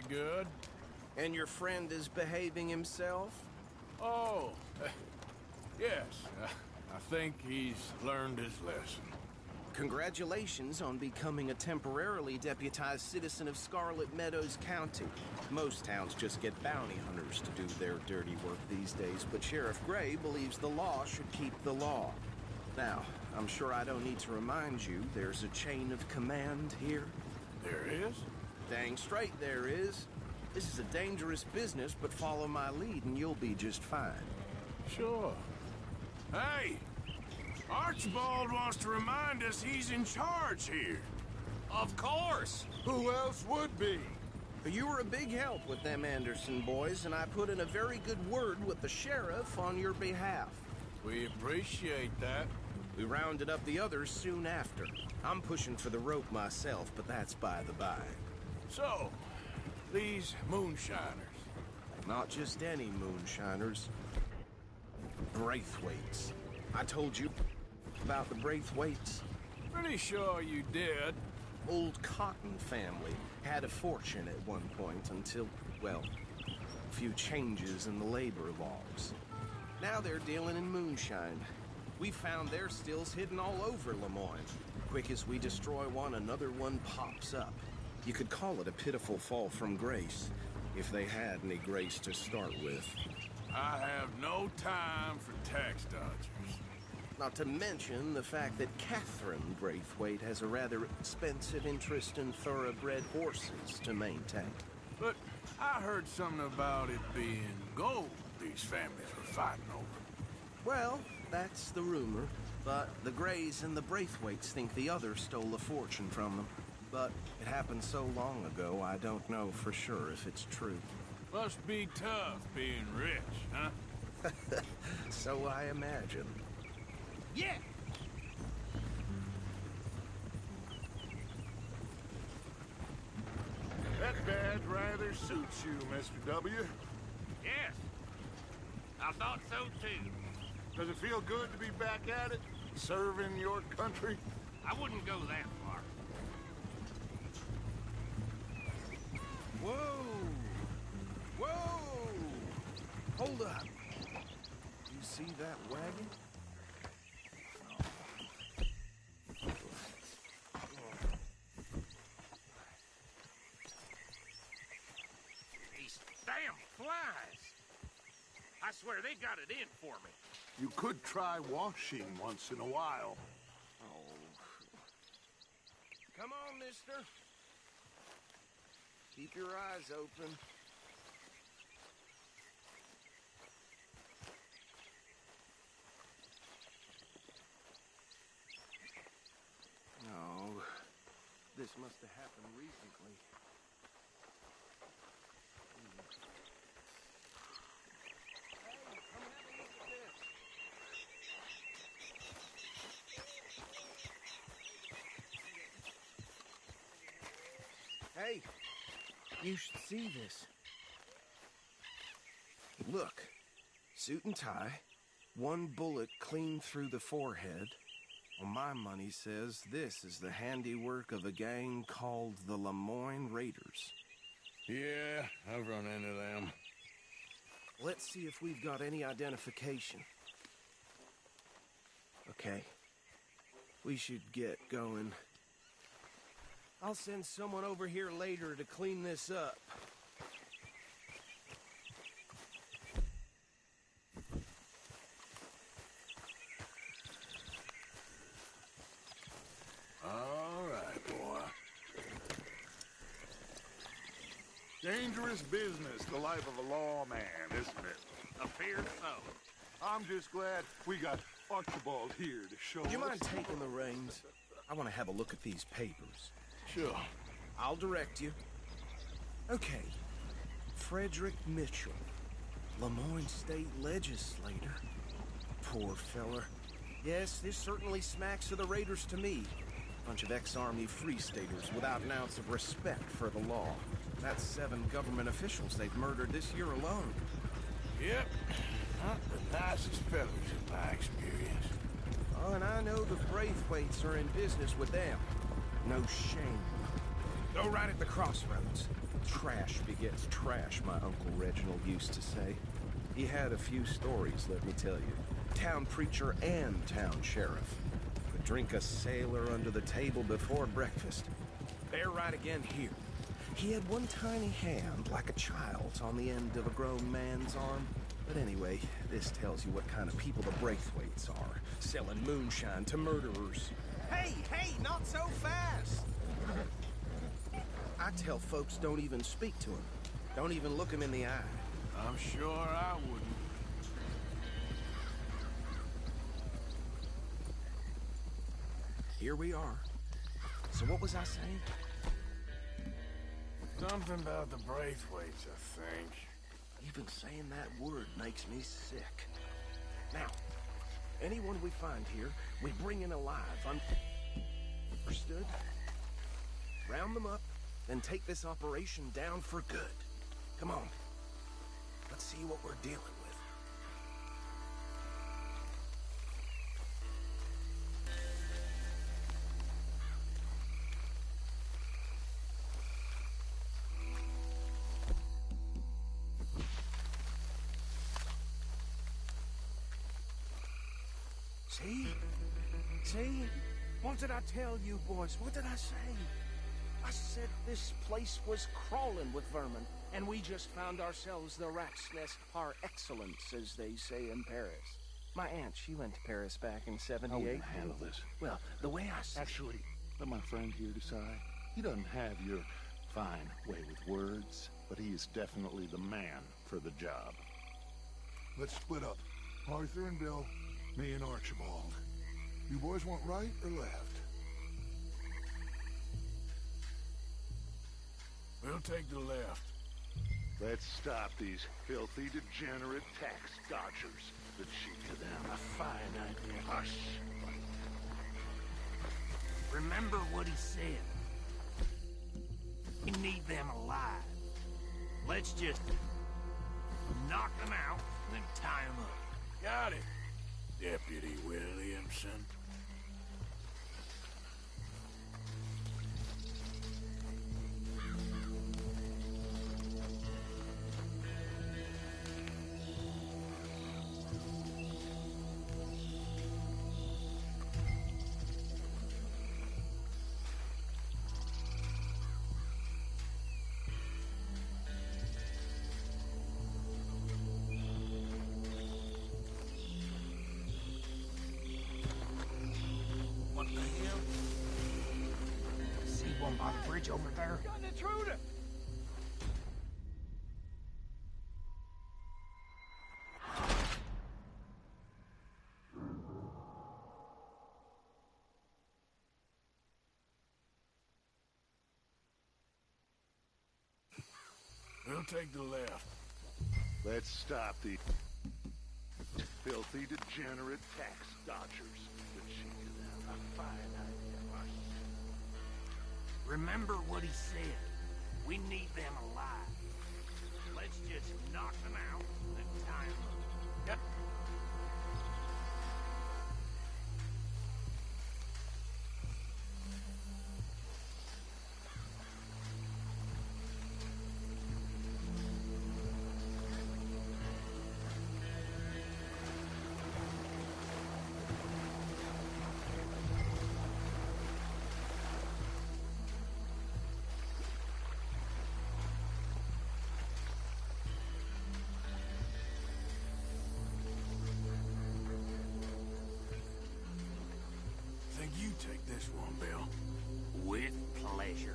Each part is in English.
good. And your friend is behaving himself? Oh, yes. I think he's learned his lesson. Congratulations on becoming a temporarily deputized citizen of Scarlet Meadows County. Most towns just get bounty hunters to do their dirty work these days, but Sheriff Gray believes the law should keep the law. Now, I'm sure I don't need to remind you there's a chain of command here. There is? Dang straight there is. This is a dangerous business, but follow my lead and you'll be just fine. Sure. Hey! Archibald wants to remind us he's in charge here. Of course! Who else would be? You were a big help with them Anderson boys, and I put in a very good word with the sheriff on your behalf. We appreciate that. We rounded up the others soon after. I'm pushing for the rope myself, but that's by the by. So, these moonshiners. Not just any moonshiners. Braithwaites. I told you about the Braithwaites. Pretty sure you did. Old Cotton family had a fortune at one point until, well, a few changes in the labor laws. Now they're dealing in moonshine. We found their stills hidden all over Lemoyne. Quick as we destroy one, another one pops up. You could call it a pitiful fall from grace, if they had any grace to start with. I have no time for tax dodgers. Not to mention the fact that Catherine Braithwaite has a rather expensive interest in thoroughbred horses to maintain. But I heard something about it being gold these families were fighting over. Well, that's the rumor. But the Grays and the Braithwaites think the others stole a fortune from them. But it happened so long ago, I don't know for sure if it's true. Must be tough being rich, huh? So I imagine. Yeah! That badge rather suits you, Mr. W. Yes! I thought so too. Does it feel good to be back at it? Serving your country? I wouldn't go that far. Whoa! Whoa! Hold up. You see that wagon? These damn flies! I swear they got it in for me. You could try washing once in a while. Oh. Come on, mister. Keep your eyes open. No. This must have happened recently. Hey, you should see this. Look, suit and tie, one bullet clean through the forehead. Well, my money says this is the handiwork of a gang called the Lemoyne Raiders. Yeah, I've run into them. Let's see if we've got any identification. Okay, we should get going. I'll send someone over here later to clean this up. All right, boy. Dangerous business, the life of a lawman, isn't it? Appears so. I'm just glad we got Archibald here to show us. Do you mind taking the reins? I want to have a look at these papers. Sure. I'll direct you. Okay. Frederick Mitchell, Lemoyne State Legislator. Poor feller. Yes, this certainly smacks of the Raiders to me. Bunch of ex-Army Free Staters without an ounce of respect for the law. That's 7 government officials they've murdered this year alone. Yep. Not the nicest fellows in my experience. Oh, and I know the Braithwaites are in business with them. No shame. Go right at the crossroads. Trash begets trash, my Uncle Reginald used to say. He had a few stories, let me tell you. Town preacher and town sheriff. Could drink a sailor under the table before breakfast. Bear right again here. He had one tiny hand, like a child's, on the end of a grown man's arm. But anyway, this tells you what kind of people the Braithwaites are. Selling moonshine to murderers. Hey, not so fast! I tell folks don't even speak to him. Don't even look him in the eye. I'm sure I wouldn't. Here we are. So what was I saying? Something about the Braithwaites, I think. Even saying that word makes me sick. Now, anyone we find here, we bring in alive. Understood? Round them up, then take this operation down for good. Come on. Let's see what we're dealing with. See? What did I tell you, boys? What did I say? I said this place was crawling with vermin, and we just found ourselves the rat's nest par excellence, as they say in Paris. My aunt, she went to Paris back in '78. How we gonna handle this? Well, the way I see Actually, let my friend here decide. He doesn't have your fine way with words, but he is definitely the man for the job. Let's split up. Arthur and Bill, me and Archibald. You boys want right or left? We'll take the left. Let's stop these filthy, degenerate tax dodgers. The cheek of them. A fine idea. Hush. Remember what he said. We need them alive. Let's just knock them out, then tie them up. Got it, Deputy Williamson. What the hell? See one by the bridge over there? Got an intruder! We'll take the left. Let's stop the filthy, degenerate tax dodgers. The cheek of them. A fine idea. Hush. Remember what he said. We need them alive. Let's just knock them out, then tie them up. Yep. Think you take this one, Bill. With pleasure.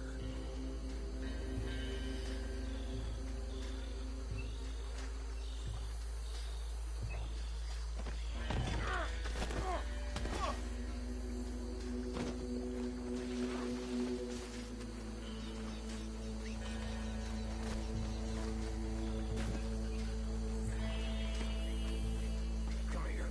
Come here.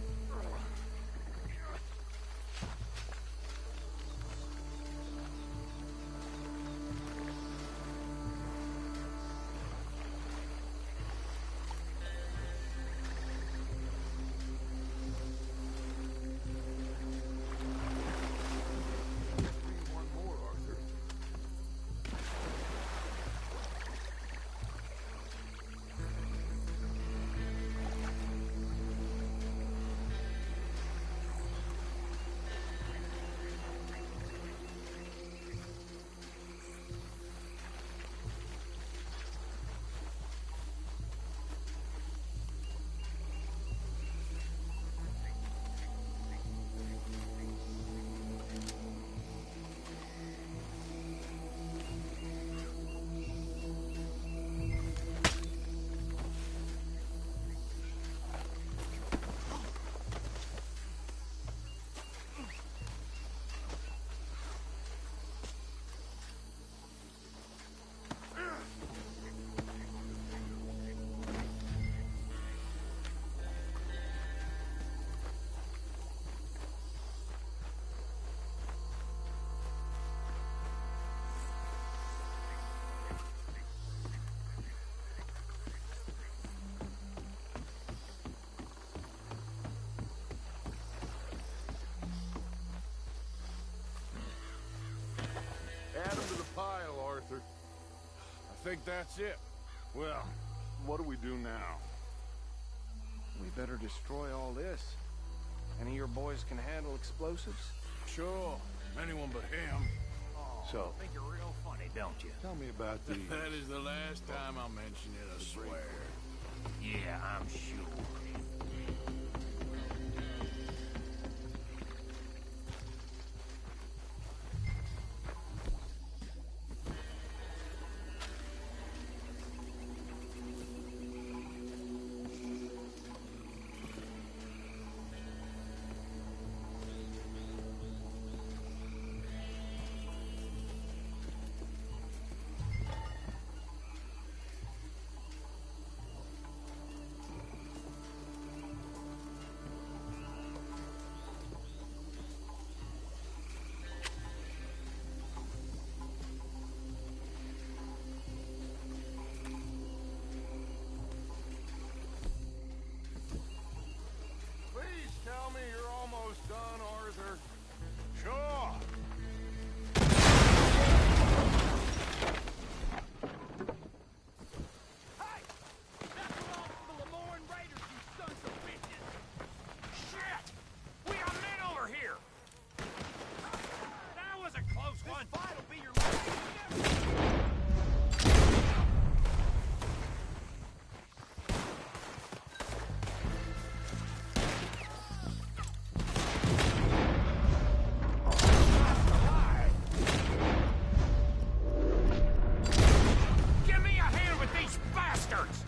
Add them to the pile, Arthur. I think that's it. Well, what do we do now? We better destroy all this. Any of your boys can handle explosives? Sure, anyone but him. So, Think you're real funny, don't you? tell me about these. That is the last time I'll mention it, I swear. Yeah, I'm sure. Please tell me you're almost done, Arthur. Sure. Hey! That belongs to the Lemoyne Raiders, you sons of bitches! Shit! We got men over here! That was a close one! This fight'll be your last! Give me a hand with these bastards!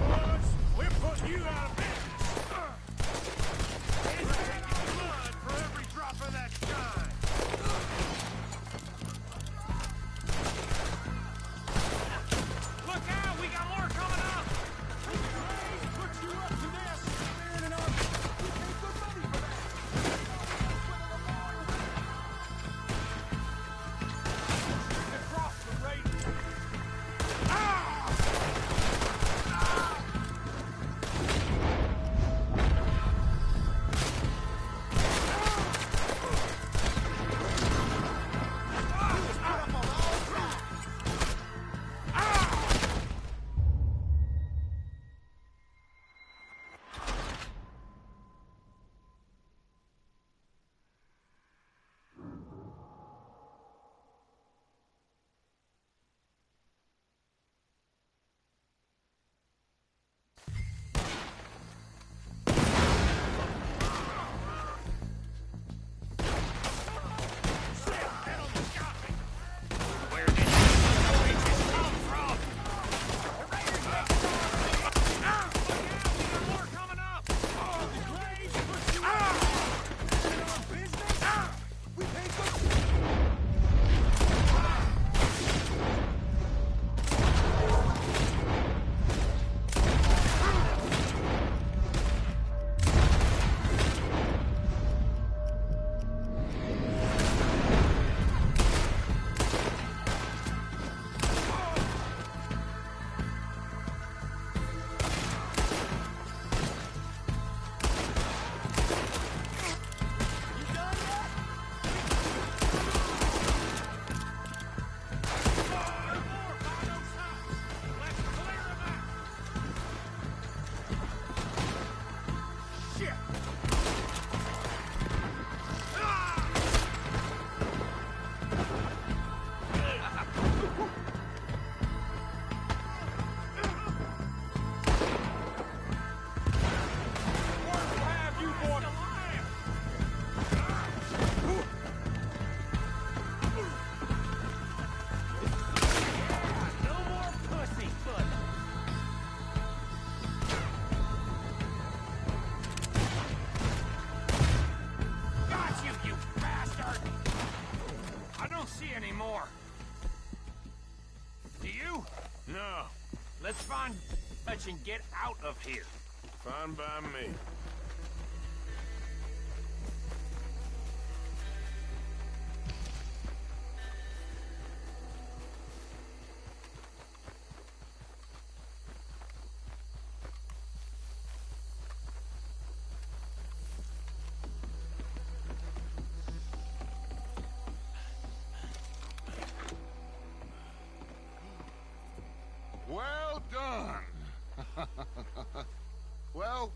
Boys, we're putting you out of business. It's taking blood for every drop of that shine! Look out! We got more coming up! Put you up to this. They're in an army. We paid good money for that. Across the Raiders! Where did these bitches come from? The Raiders got look out! We got more coming up! The Graves put you in our business? We paid good... Let's find Dutch and get out of here. Fine by me. done. Well,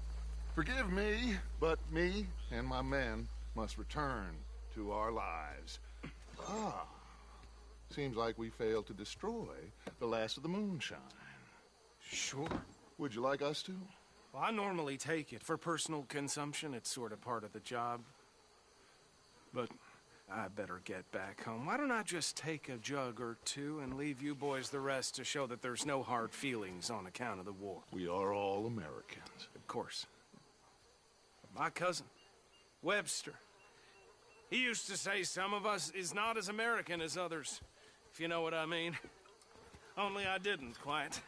forgive me, but me and my men must return to our lives. Ah, seems like we failed to destroy the last of the moonshine. Sure. Would you like us to? Well, I normally take it. For personal consumption, it's sort of part of the job. But I better get back home. Why don't I just take a jug or two and leave you boys the rest to show that there's no hard feelings on account of the war? We are all Americans. Of course. My cousin, Webster, he used to say some of us is not as American as others, if you know what I mean. Only I didn't quite.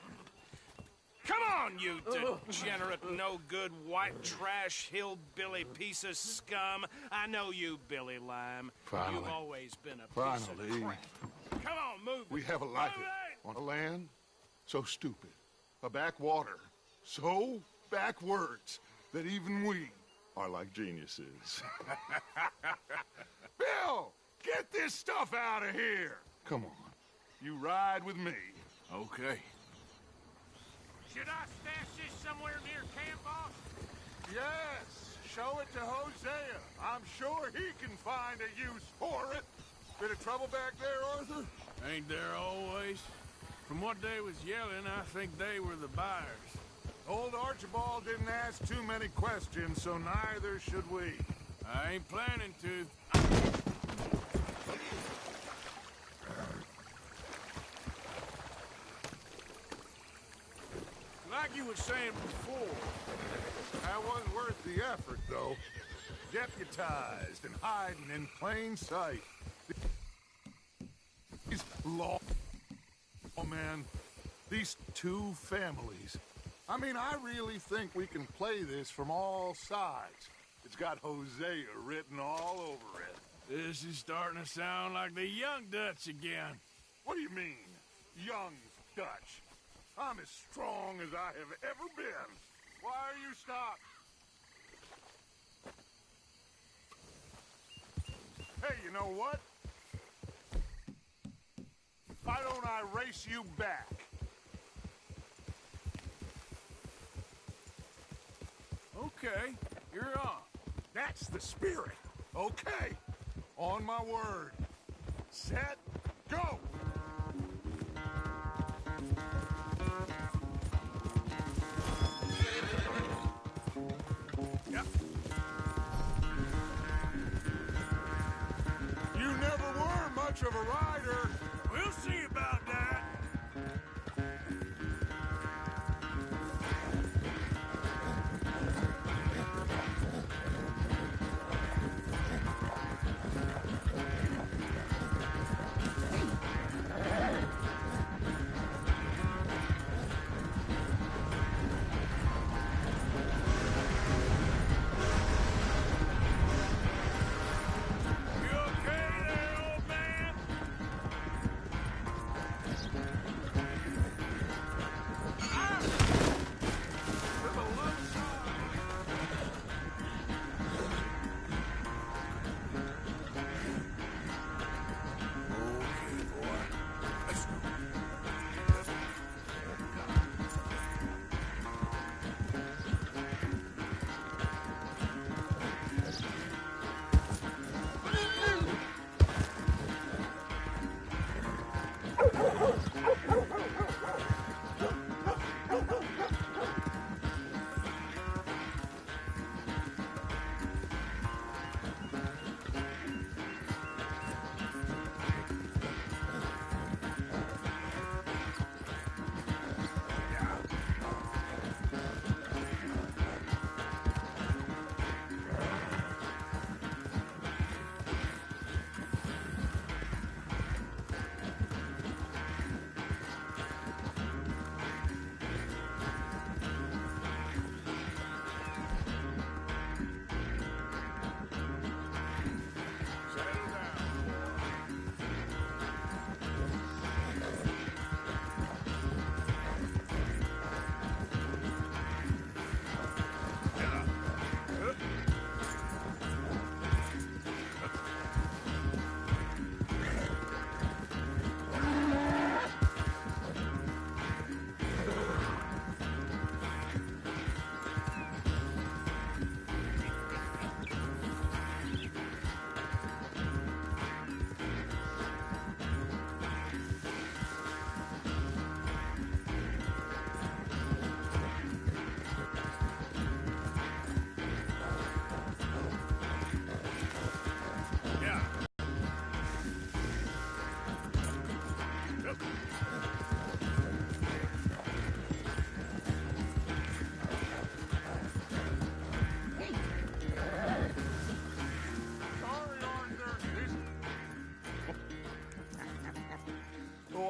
Come on, you degenerate, no-good, white trash, hillbilly piece of scum. I know you, Billy Lime. Finally. You've always been a piece of crap. Come on, move it. We have a life Move it. on a land so stupid, a backwater so backwards that even we are like geniuses. Bill, get this stuff out of here. Come on, you ride with me. Okay. Should I stash this somewhere near camp, boss? Yes, show it to Hosea. I'm sure he can find a use for it. Bit of trouble back there, Arthur? Ain't there always? From what they was yelling, I think they were the buyers. Old Archibald didn't ask too many questions, so neither should we. I ain't planning to. Like you were saying before, That wasn't worth the effort, though. Deputized and hiding in plain sight. These lawmen, these two families. I mean, I really think we can play this from all sides. It's got Hosea written all over it. this is starting to sound like the Young Dutch again. What do you mean, young Dutch? I'm as strong as I have ever been. Why are you stopped? Hey, you know what? Why don't I race you back? Okay, you're on. That's the spirit. Okay. On my word. Set, go! Yep. You never were much of a rider. We'll see about that. You okay there, old man?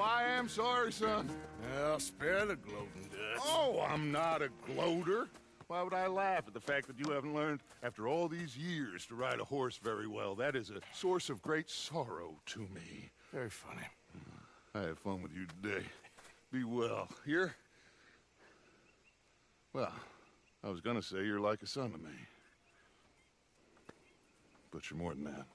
I am sorry, son. Well, spare the gloating, Dutch. Oh, I'm not a gloater. Why would I laugh at the fact that you haven't learned, after all these years, to ride a horse very well? That is a source of great sorrow to me. Very funny. I had fun with you today. Be well. Here? Well, I was gonna say you're like a son to me. But you're more than that.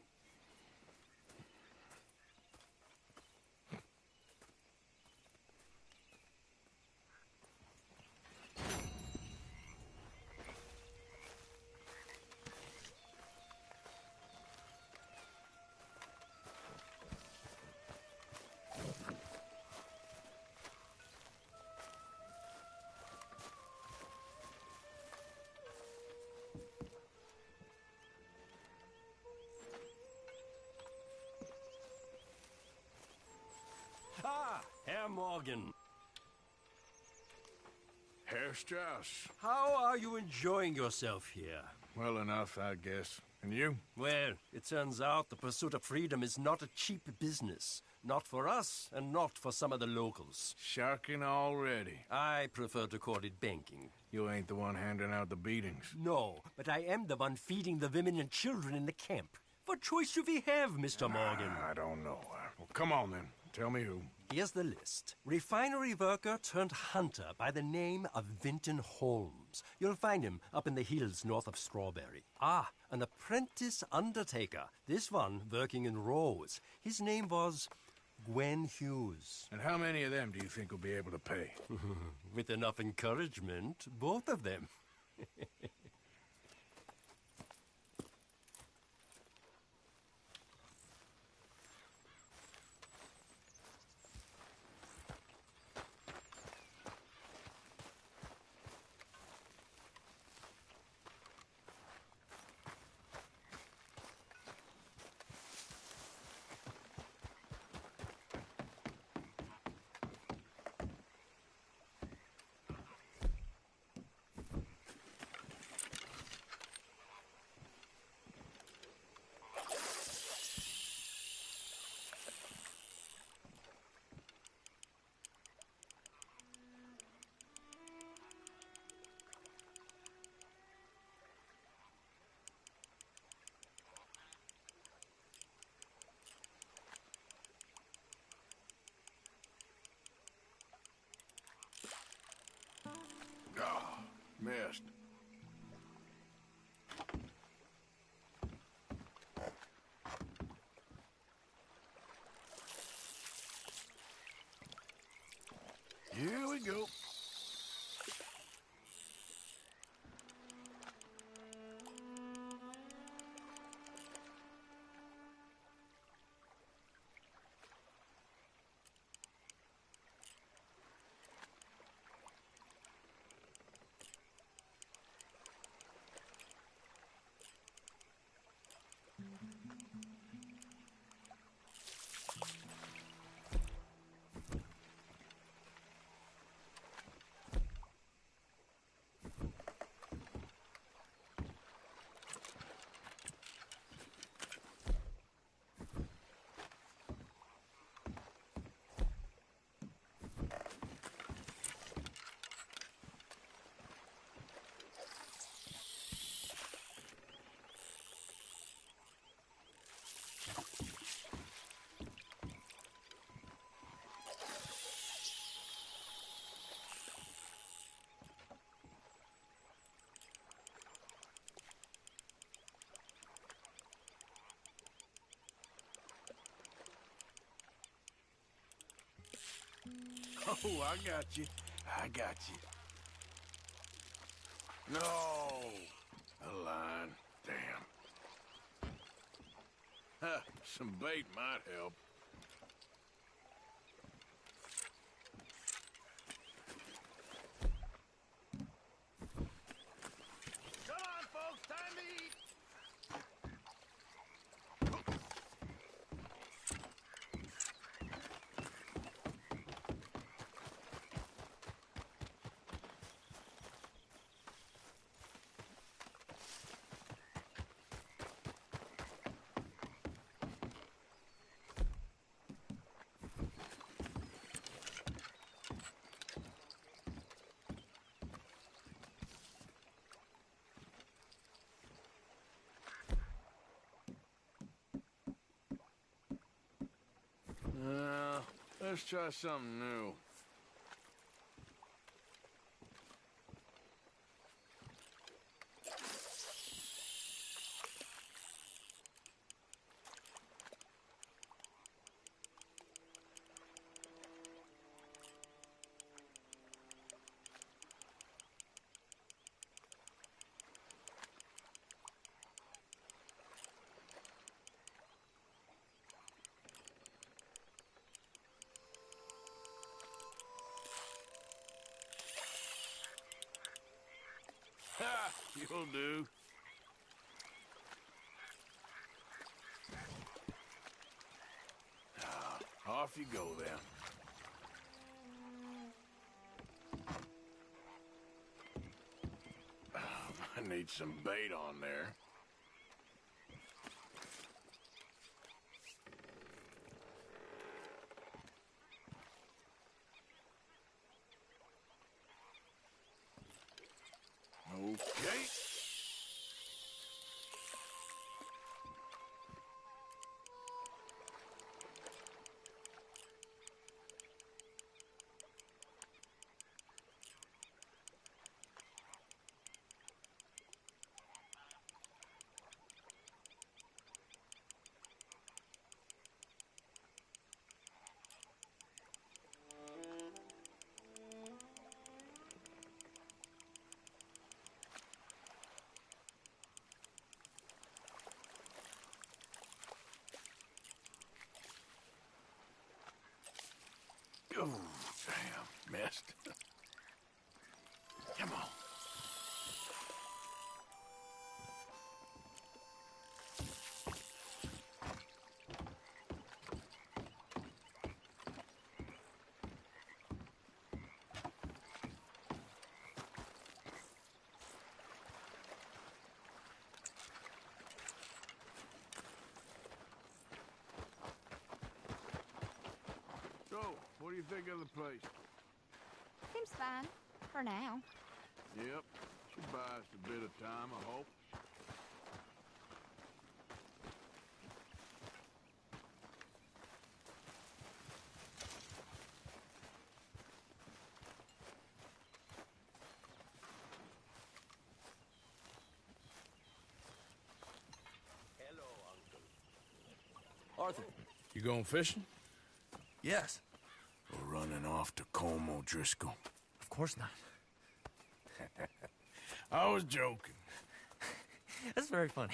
Ah, Herr Morgan. Herr Strauss. How are you enjoying yourself here? Well enough, I guess. And you? Well, it turns out the pursuit of freedom is not a cheap business. Not for us, and not for some of the locals. Sharking already. I prefer to call it banking. You ain't the one handing out the beatings. No, but I am the one feeding the women and children in the camp. What choice do we have, Mr. Morgan? I don't know. Well, come on then. Tell me who. Here's the list. Refinery worker turned hunter by the name of Vinton Holmes. You'll find him up in the hills north of Strawberry. Ah, an apprentice undertaker. This one working in Rose. His name was Gwen Hughes. And how many of them do you think will be able to pay? With enough encouragement, both of them. Ah, missed. Here we go. Oh, I got you. I got you. No! A line. Damn. Huh, some bait might help. Come on, folks, time to eat. Let's try something new. Ha! You'll do. Off you go, then. I need some bait on there. Okay. Oh, damn. Missed. Come on. So, what do you think of the place? Seems fine. For now. Yep. Should buy us a bit of time, I hope. Hello, Uncle. Arthur. You going fishing? Yes. We're running off to Colm O'Driscoll. Of course not. I was joking. That's very funny.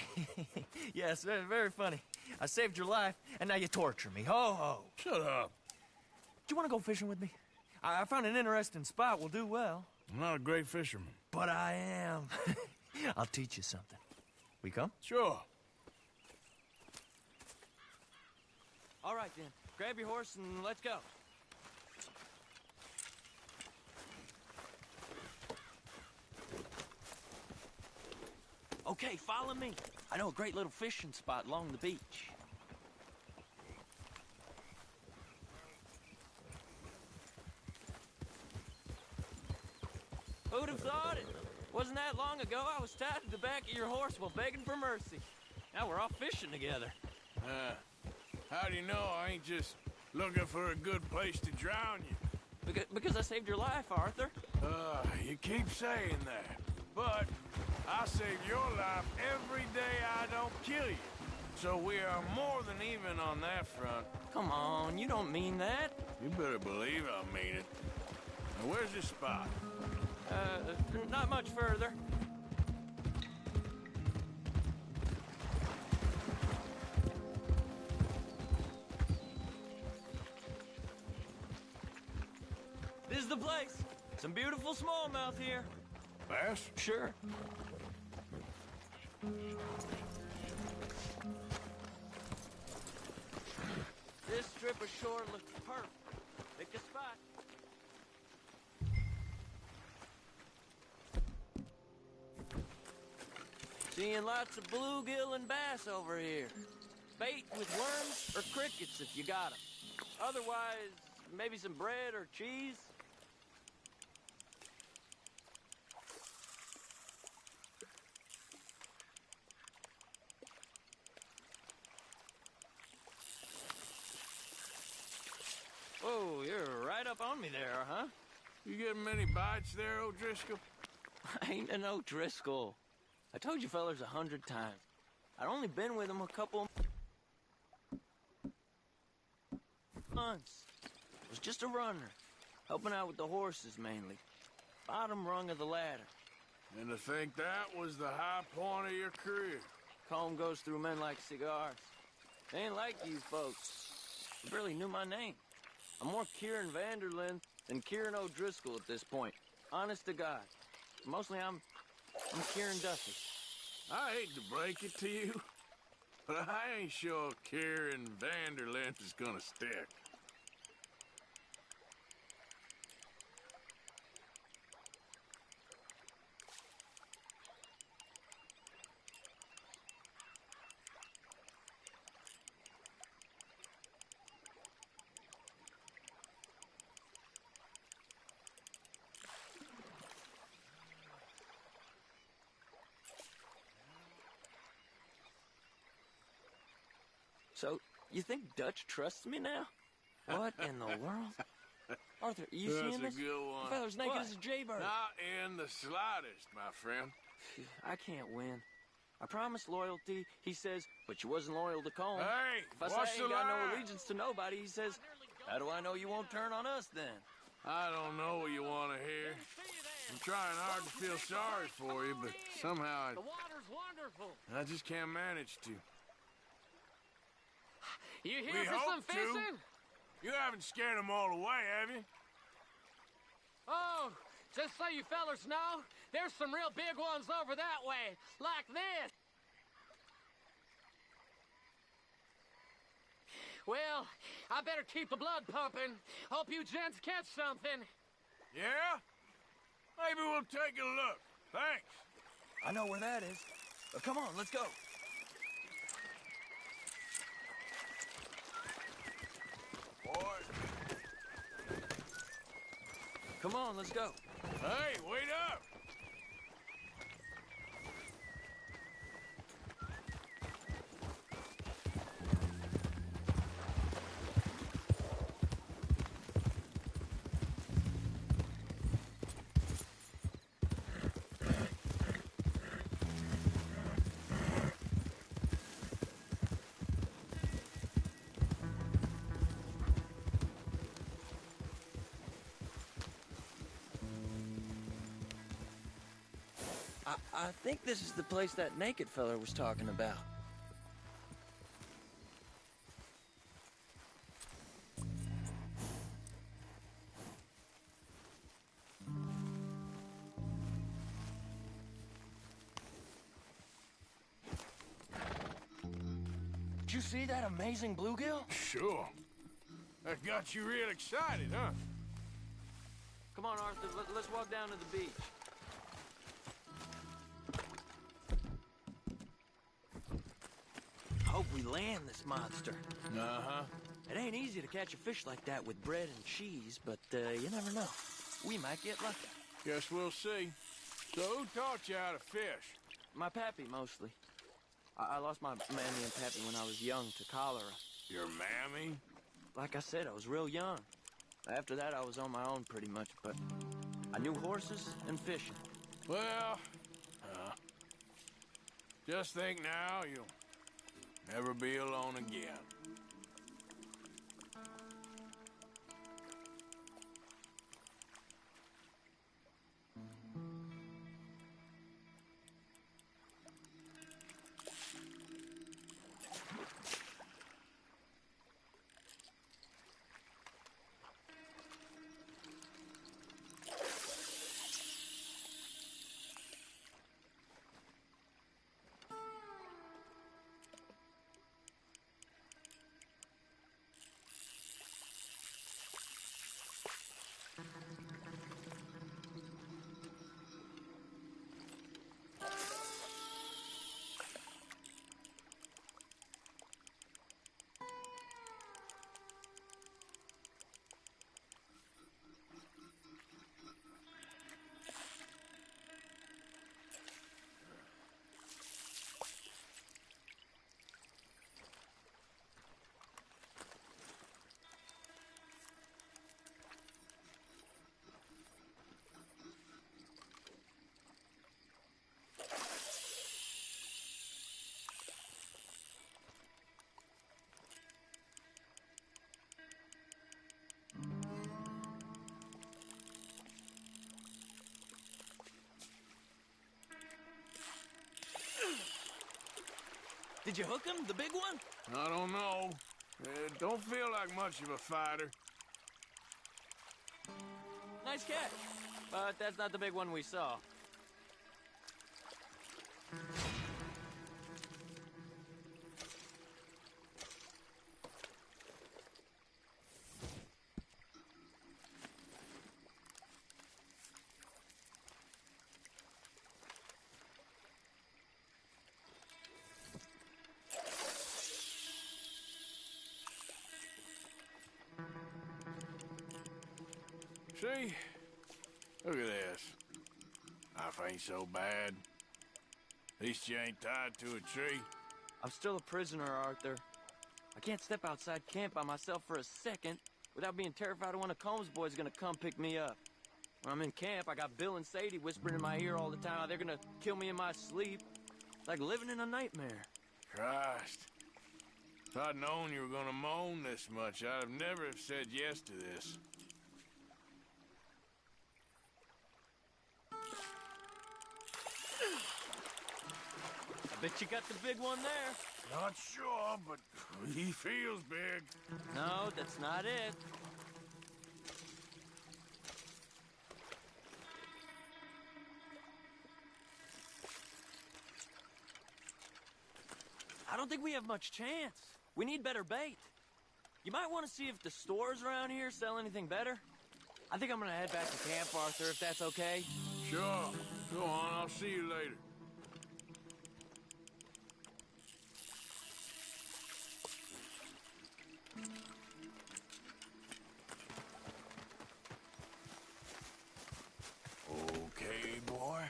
Yes, very funny. I saved your life, and now you torture me. Ho, ho. Shut up. Do you want to go fishing with me? I found an interesting spot. We'll do well. I'm not a great fisherman. But I am. I'll teach you something. We come? Sure. All right, then. Grab your horse and let's go. Okay, follow me. I know a great little fishing spot along the beach. Who'd have thought it? Wasn't that long ago I was tied to the back of your horse while begging for mercy. Now we're off fishing together. How do you know I ain't just looking for a good place to drown you? Because I saved your life, Arthur. You keep saying that. But I save your life every day I don't kill you. So we are more than even on that front. Come on, you don't mean that. You better believe I mean it. Now, where's this spot? Not much further. This is the place. Some beautiful smallmouth here. Bass? Sure. This strip of shore looks perfect. Pick a spot. Seeing lots of bluegill and bass over here. Bait with worms or crickets if you got 'em. Otherwise, maybe some bread or cheese. Whoa, you're right up on me there, huh? You getting many bites there, O'Driscoll? I ain't an O'Driscoll. I told you fellers 100 times. I'd only been with him a couple months. Was just a runner, helping out with the horses mainly. Bottom rung of the ladder. And to think that was the high point of your career. Comb goes through men like cigars. They ain't like you folks. You barely knew my name. I'm more Kieran Vanderlyn than Kieran O'Driscoll at this point. Honest to God. Mostly I'm Kieran Duffy. I hate to break it to you, but I ain't sure Kieran Vanderlyn is gonna stick. So, you think Dutch trusts me now? What in the world? Arthur, you That's seeing a this? good one. The fella's naked What? as a jaybird. Not in the slightest, my friend. I can't win. I promised loyalty, he says, but you wasn't loyal to Colm. Hey, If I say what's I the ain't got lie? no allegiance to nobody, he says, how do I know you won't turn on us then? I don't know what you want to hear. I'm trying hard to feel sorry for you, but somehow The water's wonderful. I just can't manage to. You We here for hope some to. fishing? You haven't scared them all away, have you? Oh, just so you fellers know, there's some real big ones over that way, like this. Well, I better keep the blood pumping. Hope you gents catch something. Yeah? Maybe we'll take a look. Thanks. I know where that is. Come on, let's go. Boy. Come on, let's go. Hey, wait up! I think this is the place that naked feller was talking about. Did you see that amazing bluegill? Sure. That got you real excited, huh? Come on, Arthur, let's walk down to the beach. Hope we land this monster. Uh-huh. It ain't easy to catch a fish like that with bread and cheese, but you never know. We might get lucky. Guess we'll see. So who taught you how to fish? My pappy, mostly. I lost my mammy and pappy when I was young to cholera. Your mammy? Like I said, I was real young. After that, I was on my own pretty much, but I knew horses and fishing. Well, just think now you'll never be alone again. Did you hook him, the big one? I don't know. Don't feel like much of a fighter. Nice catch. But that's not the big one we saw. See? Look at this. Life ain't so bad. At least you ain't tied to a tree. I'm still a prisoner, Arthur. I can't step outside camp by myself for a second without being terrified of one of Combs' boys gonna come pick me up. When I'm in camp, I got Bill and Sadie whispering in my ear all the time how they're gonna kill me in my sleep. Like living in a nightmare. Christ. If I'd known you were gonna moan this much, I'd have never have said yes to this. I bet you got the big one there. Not sure, but he feels big. No, that's not it. I don't think we have much chance. We need better bait. You might want to see if the stores around here sell anything better. I think I'm gonna head back to camp, Arthur, if that's okay. Sure. Go on, I'll see you later. Okay, boy.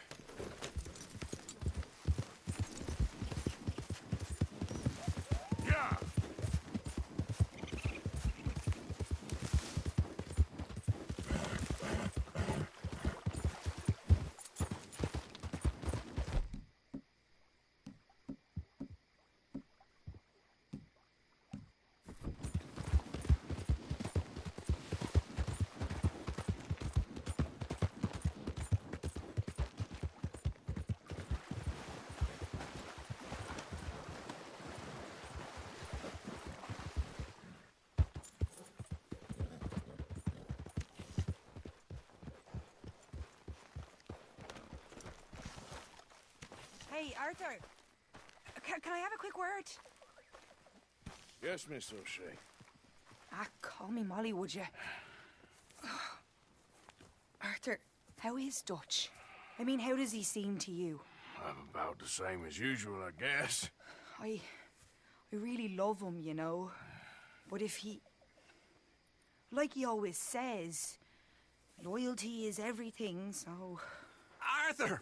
Yeah! Hey, Arthur. Can I have a quick word? Yes, Miss O'Shea. Ah, call me Molly, would you? Arthur, how is Dutch? I mean, how does he seem to you? I'm about the same as usual, I guess. I really love him, you know. But if he... Like he always says, loyalty is everything, so... Arthur!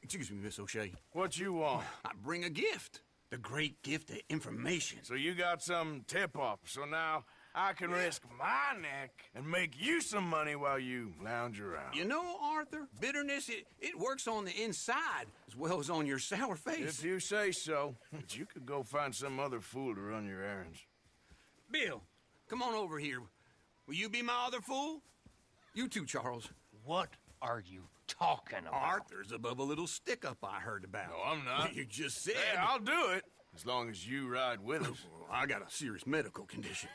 Excuse me, Miss O'Shea. What you want? I bring a gift. The great gift of information. So you got some tip-off, so now I can risk my neck and make you some money while you lounge around. You know, Arthur, bitterness, it works on the inside as well as on your sour face. If you say so. But you could go find some other fool to run your errands. Bill, come on over here. Will you be my other fool? You too, Charles. What are you talking about? Arthur's above a little stick-up I heard about. No, I'm not. You just said... Hey, I'll do it, as long as you ride with us. I got a serious medical condition.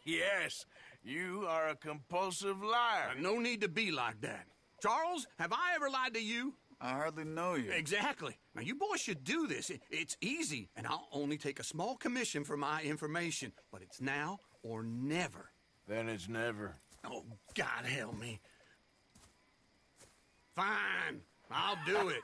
Yes, you are a compulsive liar. No need to be like that. Charles, have I ever lied to you? I hardly know you. Exactly. Now, you boys should do this. It's easy, and I'll only take a small commission for my information. But it's now or never. Then it's never. Oh, God help me. Fine. I'll do it.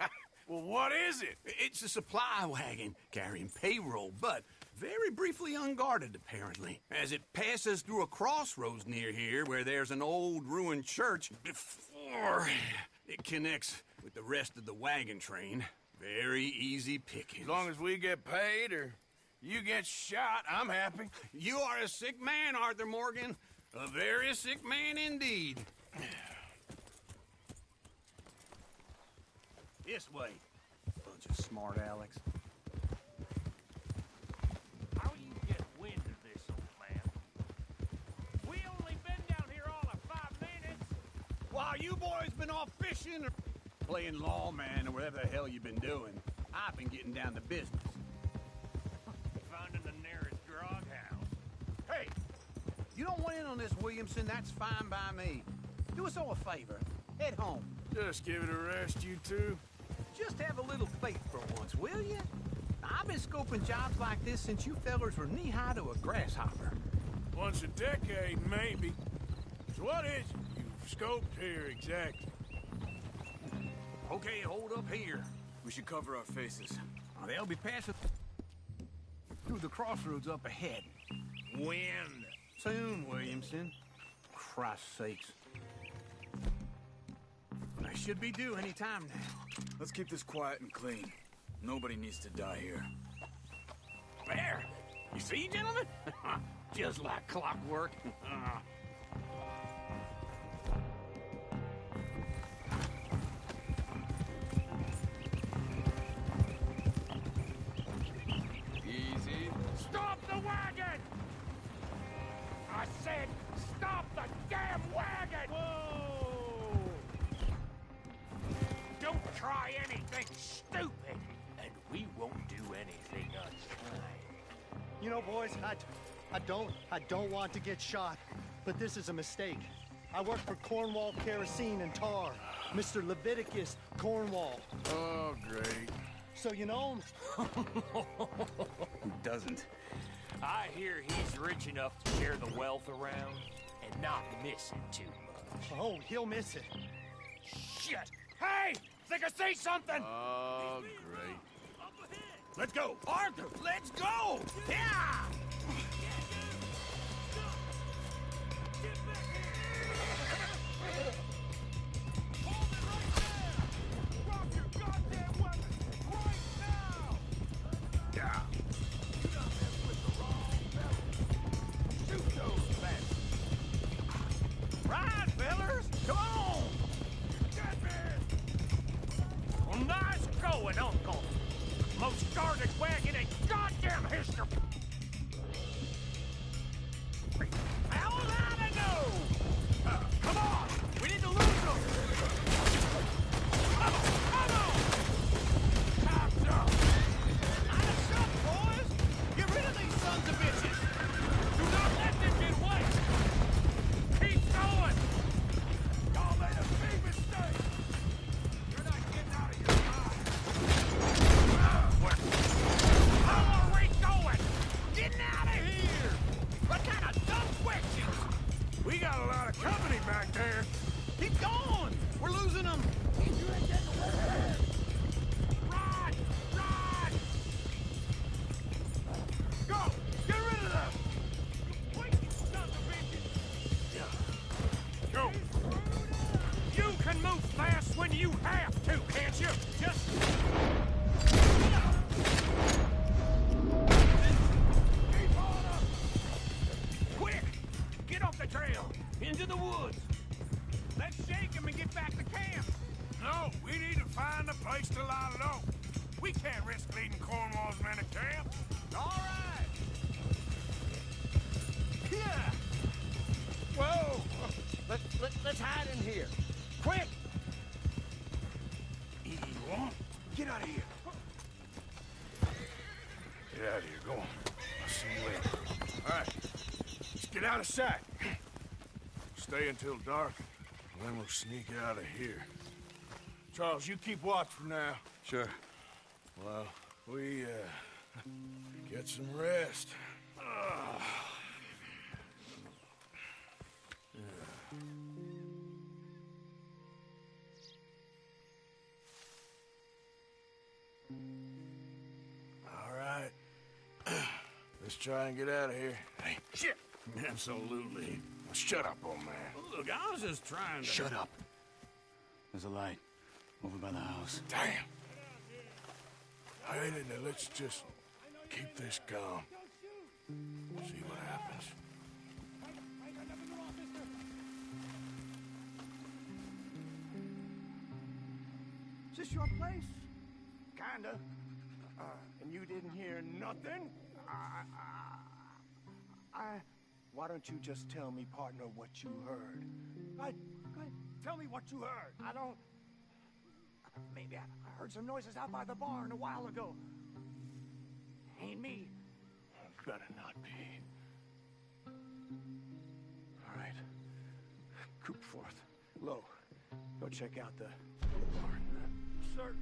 Well, what is it? It's a supply wagon carrying payroll, but very briefly unguarded, apparently, as it passes through a crossroads near here where there's an old ruined church before it connects with the rest of the wagon train. Very easy pickings. As long as we get paid or you get shot, I'm happy. You are a sick man, Arthur Morgan. A very sick man indeed. This way. Bunch of smart Alex. How you get wind of this, old man? We only been down here all of 5 minutes. While you boys been off fishing or playing lawman or whatever the hell you've been doing, I've been getting down to business. You don't want in on this, Williamson, that's fine by me. Do us all a favor. Head home. Just give it a rest, you two. Just have a little faith for once, will you? I've been scoping jobs like this since you fellers were knee-high to a grasshopper. Once a decade, maybe. So what is it you've scoped here exactly? Okay, hold up here. We should cover our faces. They'll be passing through the crossroads up ahead. When? Soon, Williamson. Christ's sakes. They should be due any time now. Let's keep this quiet and clean. Nobody needs to die here. There! You see, gentlemen? Just like clockwork. Easy. Stop the wagon! I said, stop the damn wagon! Whoa! Don't try anything stupid, and we won't do anything unkind. You know, boys, I don't want to get shot, but this is a mistake. I work for Cornwall Kerosene and Tar, Mr. Leviticus Cornwall. Oh, great. So you know him? Who doesn't? I hear he's rich enough to share the wealth around and not miss it too much. Oh, he'll miss it. Shit! Hey! Think I see something! Oh, great. Let's go! Arthur, let's go! Yeah! Right, fellers! Come on! Well, nice going, Uncle. Most guarded wagon in goddamn history. How will I know? Come on! We need to lose them! Come on! Time's up! Not a shot, boys! Get rid of these sons of bitches! Do not let them get away! Keep going! Y'all made a big mistake! You're not getting out of here alive! How are we going? Getting out of here! What kind of dumb questions? We got a lot of company back there. Keep going! We're losing them! You ain't getting away! Run! Run! Go! Get rid of them! Wait, you sons of bitches! Go! You can move fast when you have to, can't you? Just... Keep on up! Quick! Get off the trail! Into the woods! Let's shake them and get back to camp! No, we need to find a place to lie low. We can't risk leading Cornwall's men to camp. All right! Yeah! Whoa! Let's hide in here. Quick! Get out of here. Get out of here. Go on. I'll see you later. All right. Let's get out of sight. Stay until dark, and then we'll sneak out of here. Charles, you keep watch for now. Sure. Well, we, get some rest. All right. Let's try and get out of here. Hey, shit! Absolutely. Shut up, old man. Look, I was just trying to... Shut up. There's a light over by the house. Damn. All right, now let's just keep this calm. See what happens. Is this your place? Kinda. And you didn't hear nothing? Why don't you just tell me, partner, what you heard? Go ahead. Tell me what you heard. I don't... Maybe I heard some noises out by the barn a while ago. Ain't me. Better not be. Cooperforth. Low. Go check out the barn. Sir.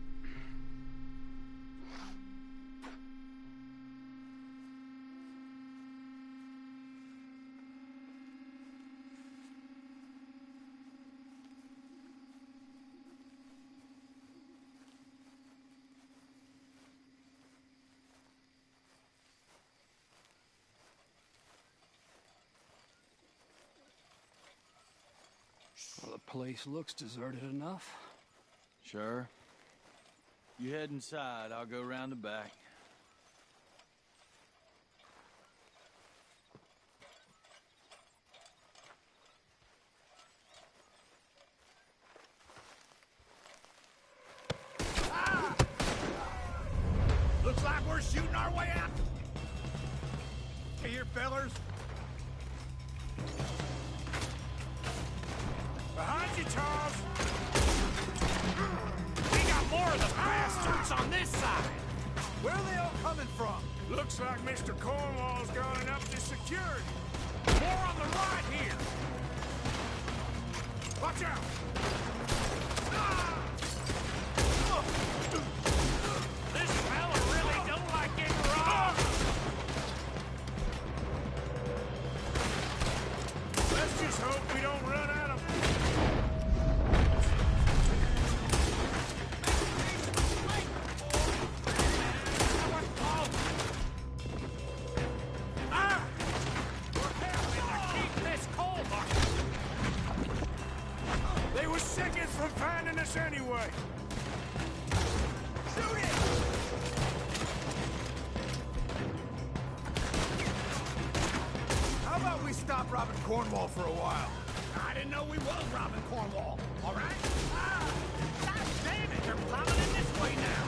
Well, the place looks deserted enough. Sure. You head inside, I'll go round the back. Looks like we're shooting our way out. Hey, here, fellers. Behind you, Charles! We got more of the bastards on this side! Where are they all coming from? Looks like Mr. Cornwall's gone and upped his security. More on the right here! Watch out! This fella really don't like getting robbed! Let's just hope we don't run out of... They were seconds from finding us anyway! Shoot it! How about we stop robbing Cornwall for a while? I didn't know we was robbing Cornwall, all right? God damn it, they're plowing in this way now!